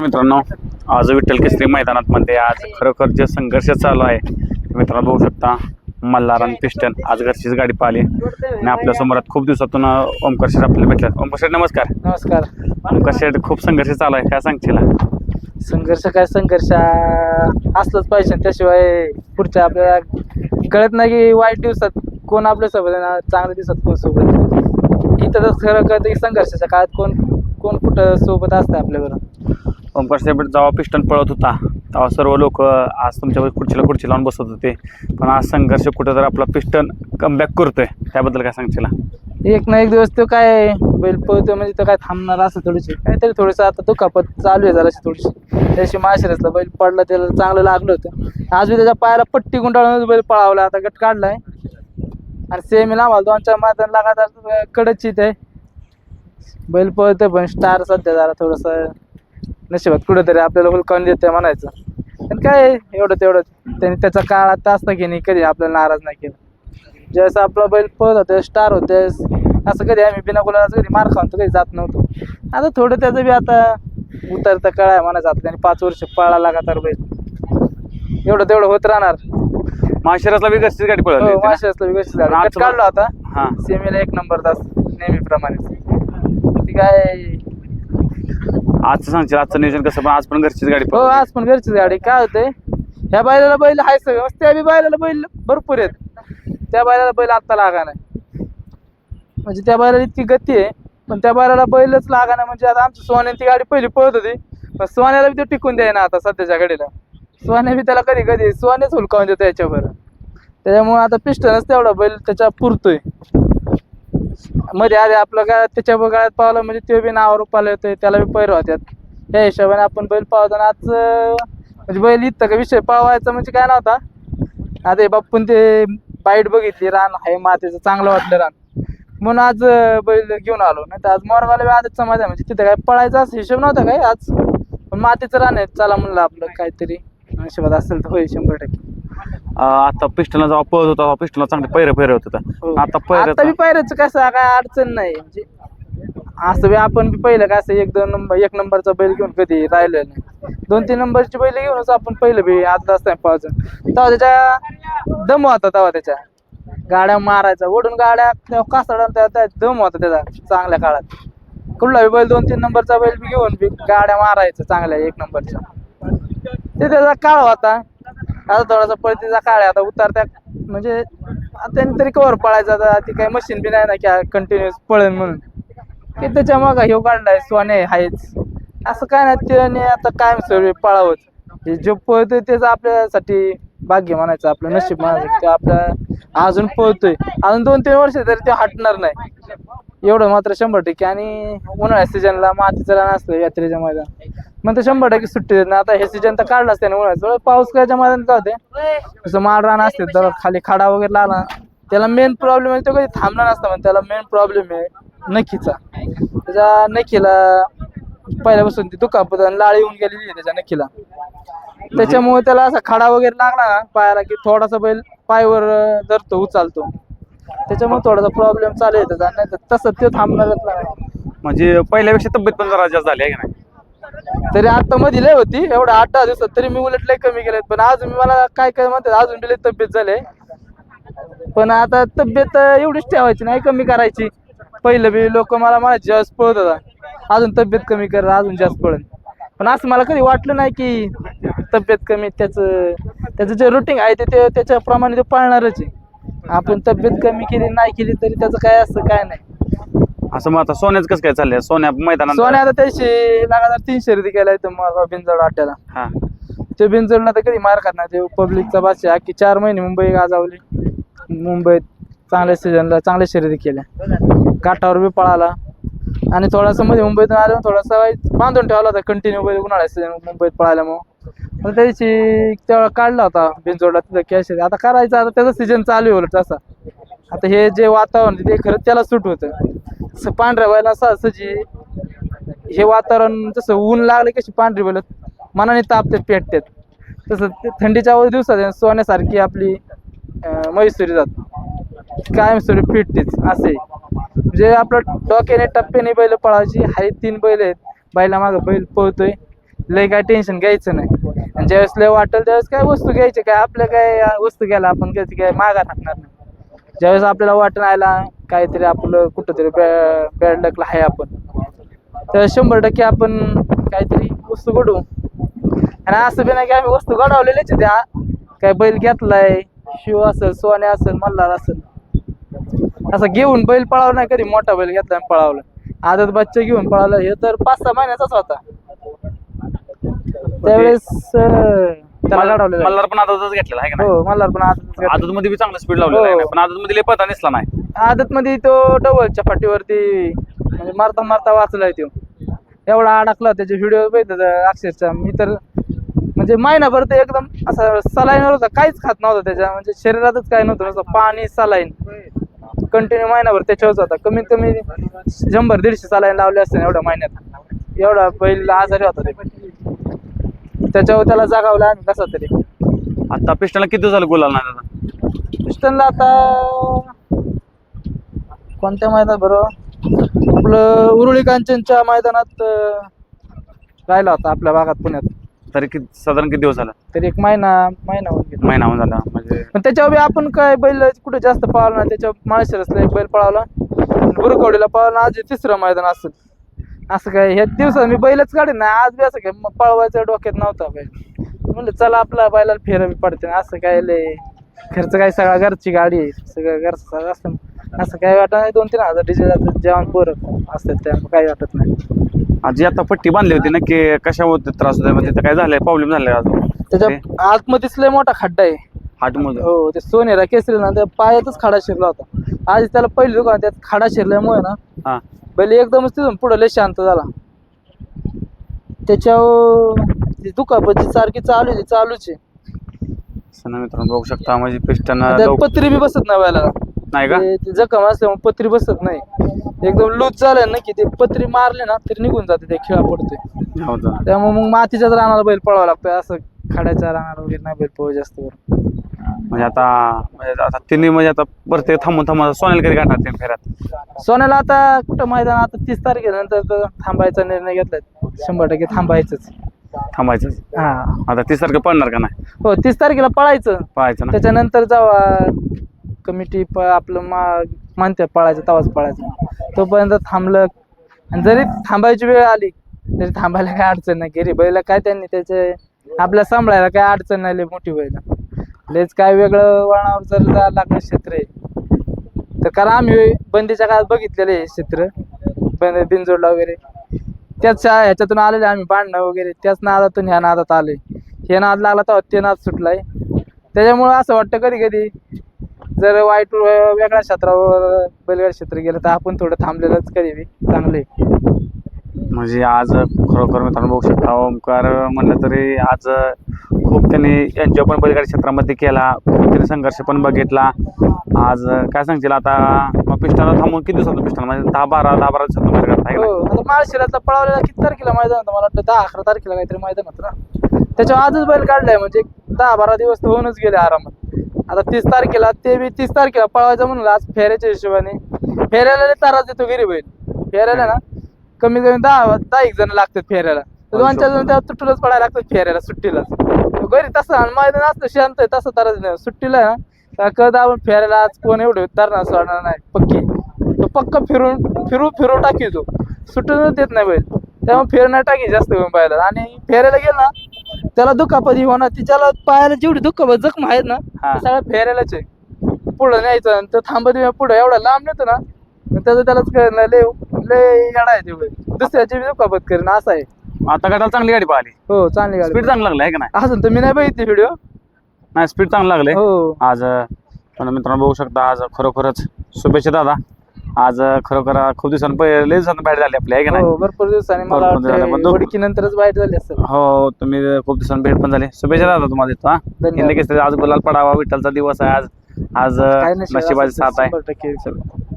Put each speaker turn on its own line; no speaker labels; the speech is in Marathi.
मित्रांनो, आज विठ्ठल केसरी मैदानात मध्ये आज खरोखर जे संघर्ष चालू आहे मित्रांनो बघू शकता. मल्हार आणि पिस्टन आज घरचीच गाडी पाहिली आणि आपल्या समोरात खूप दिवसातून ओमकार शेठ आपल्याला भेटले. ओमकार शेठ नमस्कार.
नमस्कार.
ओमकार शेठ खूप संघर्ष चालू आहे, काय सांगशील?
संघर्ष असलंच पाहिजे, त्याशिवाय पुढच्या आपल्याला कळत नाही की वाईट दिवसात कोण आपल्या सोबत आहे ना, चांगल्या दिवसात कोण सोबत आहे. इथं तर खरं कळतं की संघर्षाच्या काळात कोण कोण कुठं सोबत असतं आपल्याबरोबर.
ओमकार शेठ जेव्हा पिस्टन पळत होता तेव्हा सर्व लोक आज तुमच्या खुर्ची लावून बसत होते, पण आज संघर्ष कुठं तर आपला पिस्टन कमबॅक करतोय, त्याबद्दल काय सांगशील?
एक ना एक दिवस तो काय बैल पळतो म्हणजे तो काय थांबणार असं थोडीशी काहीतरी थोडंसं आता दुखापत चालू आहे जराशी थोडीशी. त्याशी माशिरसला बैल पडला, त्याला चांगलं लागलं होतं. आज मी त्याच्या पायाला पट्टी गुंडाळून बैल पळावला, आता गट काढलाय आणि सेमीला आम्हाला 2-4 मैदान लगातार कडची ते बैल पळतं. पण स्टार सध्या जरा थोडंसं नशिबात कुठंतरी आपल्याला हुलकावून देते म्हणायचं. पण काय एवढं तेवढं त्यांनी त्याचा काळ आता असता की नाही, कधी आपल्याला नाराज नाही केलं. ज्यावेळेस आपला बैल पळत होते स्टार होते असं कधी आम्ही बिना गुलालाचं कधी मार खाऊन तर कधी जात नव्हतो. आता थोडं त्याचं बी आता उतरतं कळ आहे म्हणायचं. आता त्यांनी 5 वर्ष पळा लगातार बैल, एवढं तेवढं होत राहणार.
माशिरसला बी घरचीच गाडी पळवली.
माशिरसला बी घरचीच गाडी गट काढला होता.
हां,
सेमीला 1 नंबर तास नेहमीप्रमाणे. ती काय
आजचं सांगशील आजचं नियोजन कसं? पण आज पण घरचीच गाडी
हो,
पळवली.
आज पण घरचीच गाडी. काय होतंय ह्या बैलाला बैल हाय सगळं, त्या बी बैलाला बैल भरपूर आहेत. त्या बैलाला बैल आत्ता लागा नाही, म्हणजे त्या बैलाला इतकी गती आहे पण त्या बैलाला बैलच लागा नाही. म्हणजे आता आमची सोन्याने ती गाडी पहिली पळत होती, पण सोन्याला बी तो टिकून द्यायना आता सध्याच्या घडीला. सोन्या बी त्याला कधी कधी सोन्याच हुलकावून देतो याच्यावर. त्याच्यामुळे आता पिस्टनच तेवढा बैल त्याच्या पुरतोय. मध्ये आधी आपलं काय त्याच्या गाळ्यात पावलं म्हणजे ते बी नावावर पाला येतोय, त्याला बी पैर होत्यात. त्या हिशोबाने आपण बैल पावताना आज म्हणजे बैल इथं का विषय पावायचा म्हणजे काय नव्हता. आता हे बाप्पून ते बाईट बघितली, रान आहे मातीचं चांगलं वाटलं रान, म्हणून आज बैल घेऊन आलो. नाही तर आज मोरगावला बी आजच समाज आहे, म्हणजे तिथं काय पळायचा असं हिशोब नव्हता काय आज, पण मातीचं रान आहे. चला म्हणलं आपलं काहीतरी हिशोबात असेल तर होईल 100%.
आता पिस्टनला जेव्हा पळत होता पिस्टनला चांगले पैर होत होता.
हो.
आता
आता बी पायऱ्याचं कसं काय अडचण नाही, म्हणजे असं बी आपण बी पहिलं काय असं 1 नंबरचा बैल घेऊन कधी राहिलेलं नाही. 2-3 नंबरची बैल घेऊनच आपण पहिलं बी आता असताना पाहायचं. तेव्हा त्याच्या दम होता, तेव्हा त्याच्या गाड्या मारायचा ओढून गाड्या कासडा दम होता त्याचा चांगल्या काळात. कुठला बी बैल 2-3 नंबरचा बैल बी घेऊन बी गाड्या मारायचं चांगल्या 1 नंबरच्या, ते त्याचा काळ होता. आता थोडासा पळतीचा काळ आहे, आता उतरत्या म्हणजे त्यांनी तरी कवर पळायचा. आता ती काही मशीन बी नाही ना की कंटिन्युअस पळेल म्हणून, की त्याच्या मग ह्यो काढलाय सोने आहेच असं काय नाही. त्याने आता कायम सर्व पळावत जे पळतोय त्याचं आपल्यासाठी भाग्य म्हणायचं, आपलं नशीब म्हणायचं. ते आपल्या अजून पळतोय, अजून 2-3 वर्ष तरी ते हटणार नाही एवढं मात्र 100%. आणि उन्हाळ्या सीजनला मातीचं रान असलं यात्रेच्या मैदान मग तर 100% सुट्टी देत नाही. आता हे सीजन तर काढलाच त्याने उन्हाळ्याचं. पाऊस कायच्या मैदान का होते तसं माळ रान असते तर खाली खाडा वगैरे लागला, त्याला मेन प्रॉब्लेम आहे तो कधी थांबला नसता. पण त्याला मेन प्रॉब्लेम आहे नखीचा. त्याच्या नखीला पहिल्यापासून ती दुखापत आणि लाळ येऊन गेलेली आहे त्याच्या नखीला, त्याच्यामुळे त्याला असा खडा वगैरे लागला ना पायाला की थोडासा बैल पायवर धरतो उचलतो, त्याच्यामुळे थोडासा प्रॉब्लेम चालू आहे त्याचा. नाही तर तसं ते थांबणारच नाही.
म्हणजे पहिल्यापेक्षा तब्येत पण जरा जास्त झाली आहे की नाही?
तरी आता मध्ये लय होती, एवढं 8-10 दिवसात तरी मी उलट लय कमी केलेत. पण अजून मला काय काय म्हणतात अजून बी लय तब्येत झाले. पण आता तब्येत एवढीच ठेवायची नाही, कमी करायची. पहिलं बी लोक मला म्हणायचे जास्त पळत होता, अजून तब्येत कमी कर अजून जास्त पळत. पण असं मला कधी वाटलं नाही की तब्येत कमी. त्याचं जे रुटीन आहे ते त्याच्याप्रमाणे ते पाळणारच आहे. आपण तब्येत कमी केली नाही केली तरी त्याचं काय असं काय नाही.
असं मग आता सोन्याच कसं काय चाललंय? सोन्या मैदानात
सोन्या आता त्याशी लगातार 3 शर्यती केल्या तर मग बिनजोड वाट्याला.
हा,
ते बिनजोडला तर कधी मार करणार. ते पब्लिकचा बादशाह की 4 महिने मुंबई गाजावली. मुंबईत चांगल्या सीझनला चांगल्या शर्यती केल्या, काठावर बी पळाला. आणि थोडासा मध्ये मुंबईतून आल्यावर थोडासा बांधून ठेवला होता कंटिन्यू बैल उन्हाळ्या सीझन मुंबईत पळायला. मग त्याची तेवढा काढला होता बिनजोडला तिथं कॅश. आता करायचं, आता त्याचा सीझन चालू होईल तसा. आता हे जे वातावरण ते खरंच त्याला सूट होतं. जसं पांढऱ्या बैला सहजी हे वातावरण, जसं ऊन लागले कशी पांढरी बैल मनाने तापतात पेटतात, तसं ते थंडीच्या दिवसात सोन्यासारखी आपली म्हैसूरी जात कायमस्वरूपी पेटतेच असे. म्हणजे आपलं डोक्याने टप्प्याने बैल पळायची. हाय 3 बैल आहेत, बैला मागं बैल पळतोय. लय काय टेन्शन घ्यायचं नाही. आणि ज्यावेळेस लय वाटेल त्यावेळेस काय वस्तू घ्यायची, काय आपल्या काय वस्तू घ्यायला आपण कधी काय मागा टाकणार नाही. ज्यावेळेस आपल्याला वाटण आयला काहीतरी आपलं कुठंतरी बॅड लकला आहे आपण, तर 100% आपण काहीतरी वस्तू घडवू. आणि असं बी नाही की आम्ही वस्तू घडवलेल्याच त्या काय बैल घेतलाय शिव असेल, सोने असेल, मल्हार असेल, असं घेऊन बैल पळावला नाही कधी. मोठा बैल घेतला आणि पळावला, आदत बच्चा घेऊन पळावला, हे तर 5-6 महिन्याचाच होता त्यावेळेस त्याला घडवलेलं.
मल्हार पण आदतच घेतलेला आहे का नाही?
हो, मल्हार पण आदत
आदत मध्ये बी चांगला स्पीड लावलेला आहे
हो.
ना, पण आदत मध्ये लय पता निसला नाही.
आदत मध्ये तो डबलच्या फाटीवरती म्हणजे मारता मारता वाचलाय तो, एवढा अडकला. त्याचे व्हिडिओ बघितले अक्षरशः मी तर, म्हणजे महिनाभर ते एकदम असा सलाईनवर होता, काहीच खात नव्हता त्याच्या, म्हणजे शरीरातच काय नव्हतं, नुसतं पाणी सलाईन कंटिन्यू महिनाभर त्याच्यावरच होता. कमीत कमी 100-150 सलाईन लावले असते एवढ्या महिन्यात. एवढा बैल आजारी होता ते, त्याच्यावर त्याला जागावला आम्ही कसा तरी.
आता पिस्टनला किती दिवस झालं गुलाल नाही त्याचा?
पिस्टनला आता कोणत्या मैदानात बरोबर आपलं उरुळी कांचनच्या मैदानात राहिला होता आपल्या भागात पुण्यात.
तरी साधारण किती दिवस झाला?
तरी एक महिना होऊन गेला.
महिना होऊन झाला म्हणजे.
पण त्याच्यावर बी आपण काय बैल कुठे जास्त पळाला नाही. त्याच्या माळशिरसला एक बैल पळावला, बुरकवडीला पळावला, आज 3रं मैदान असेल. असं काय ह्या दिवसात मी बैलच काढेन नाही, आज बी असं काय पळवायचं डोक्यात नव्हता बैल. म्हणलं चला आपला बैलाला फेरा बी पडते ना, असं काय लय खर्च काय सगळा घरची गाडी आहे, सगळं घरचं सगळं असतं, असं काय वाटत नाही. 2-3 हजार डिझेल जातात, जेवण पोरं असतात त्यामुळे काही वाटत नाही.
आजी आता पट्टी बांधली होती ना, की कशावर त्रास होतोय म्हणजे काय झालंय, प्रॉब्लेम झालाय अजून?
त्याच्या आतमध्येच लय मोठा खड्डा आहे.
हार्टमध्ये?
हो, ते सोनेरा केसरी ना, त्या पायातच खडा शिरला होता. आज त्याला पहिली दुकान त्यात खडा शिरल्यामुळे ना
हा,
बैल एकदमच तिथून पुढे लय शांत झाला. त्याच्यावर दुखापत सारखी चालूच आहे.
मित्रांनो बघू शकता म्हणजे पिस्टन
त्यात पत्री बी बसत नाही बैलाला,
नाही का?
ते जखम असल्यामुळे पत्री बसत नाही. एकदम लूज झालंय ना की ते पत्री मारले ना तरी निघून जाते, ते खिळा पडतोय.
हो का?
त्यामुळे मग मातीच्याच रानाला बैल पळावा लागतोय, असं खड्याच्या रानाला वगैरे नाही बैल पळू जास्त करून.
म्हणजे आता तिन्ही म्हणजे आता प्रत्येक थांबून सोन्याला कधी काढणार 3 फेऱ्यात?
सोन्याला आता कुठं मैदान, आता 30 तारखेनंतर तर थांबायचा निर्णय घेतलाय. 100% थांबायचंच. हा,
आता 30 तारखेला पडणार का नाही?
हो, 30 तारखेला पळायचं.
पाहायचं ना.
त्याच्यानंतर जेव्हा कमिटी आपलं मानते पळायचं तेव्हाच पळायचं. तोपर्यंत थांबलं, आणि जरी थांबायची वेळ आली तरी थांबायला काय अडचण नाही. घरी बैल काय त्यांनी त्याचे आपल्या सांभाळायला काय अडचण नाही. लय मोठी बैल लयच काय वेगळं वळणावर जर जायला लागलं क्षेत्र आहे तर, कारण आम्ही बंदीच्या काळात बघितलेले आहे क्षेत्र बिनजोडला वगैरे, त्याच ह्याच्यातून आलेले आम्ही, भांडणं वगैरे त्याच नादातून ह्या नादात आले. हे नाद लागला तेव्हा ते नाद सुटलाय. त्याच्यामुळं असं वाटतं कधी कधी जर वाईट वेगळ्या क्षेत्रावर बैलगाडी क्षेत्र गेलं तर आपण थोडं थांबलेलंच कधी बी चांगले.
म्हणजे आज खरोखर मित्रांनो बघू शकता, ओमकार म्हणलं तरी आज खूप त्यांनी एन्जॉय पण बैलगाडी क्षेत्रामध्ये केला, खूप त्यांनी संघर्ष पण बघितला. आज काय सांगशील आता, मग पिस्टनला थांबून किती दिवसात पिस्टन म्हणजे 10-12 दिवसात बाहेर काढता?
हो, आता माळशिरसला पळावलेला किती तारखेला मैदान होतं, मला वाटतं 10-11 तारखेला काहीतरी मैदान होतं ना. त्याच्यावर आजच बैल काढलाय, म्हणजे 10-12 दिवस तर होऊनच गेले आरामात. आता 30 तारखेला, ते बी 30 तारखेला पळवायचं म्हणून आज फेऱ्याच्या हिशोबाने फेऱ्याला त्रास देतो घरी बैल. फेऱ्याला ना कमीत कमी 10 जण लागतात फेऱ्याला, 2-4 जण त्या तुटूनच पडायला लागतात फेऱ्याला सुट्टीला. घरी तसं मैदान असतं शांत आहे तसं त्रास नाही. सुट्टीला आहे ना कदा आपण फेऱ्याला आज कोण एवढं धरणार सोडणार नाही. पक्की तो पक्का फिरू टाकी, तो सुटूनच देत नाही बैल. त्यामुळे फेरणार टाकी जास्त करून पाहिलं. आणि फेऱ्याला गेला ना त्याला दुखापती होणार, तिच्याला पायाला जेवढी दुखापत जखम आहेत ना सगळ्या फेऱ्यालाच आहे. पुढं न्यायचं आणि तो थांबत पुढं एवढा लांब नेतो ना, त्याचं त्यालाच कळणार. लय येडा आहे ते बैल, दुसऱ्याची दुखापत करेन असं आहे.
आता गटाला चांगली गाडी पाहिली.
हो, चांगली गाडी,
स्पीड चांगलं लागलं आहे का नाही?
अजून तर मी नाही बघितली व्हिडिओ.
नाही, स्पीड चांगलं लागले
हो
आज. मित्रांनो बघू शकता, आज खरोखरच शुभेच्छा दादा. आज खरोखर खूप दिवसांनी बाहेर झाली आपली आहे का नाही?
हो, भरपूर दिवसांनी, मला वाटतं ओळखी नंतरच बाहेर झाली असेल.
हो, तुम्ही खूप दिवसांनी भेट पण झाली. शुभेच्छा दादा तुम्हाला देतो.
धन्यवाद.
आज गुलाल पडावा, विठ्ठलचा दिवस आहे आज. आज
काय नशिबाची
नशिबाची साथ आहे.
100%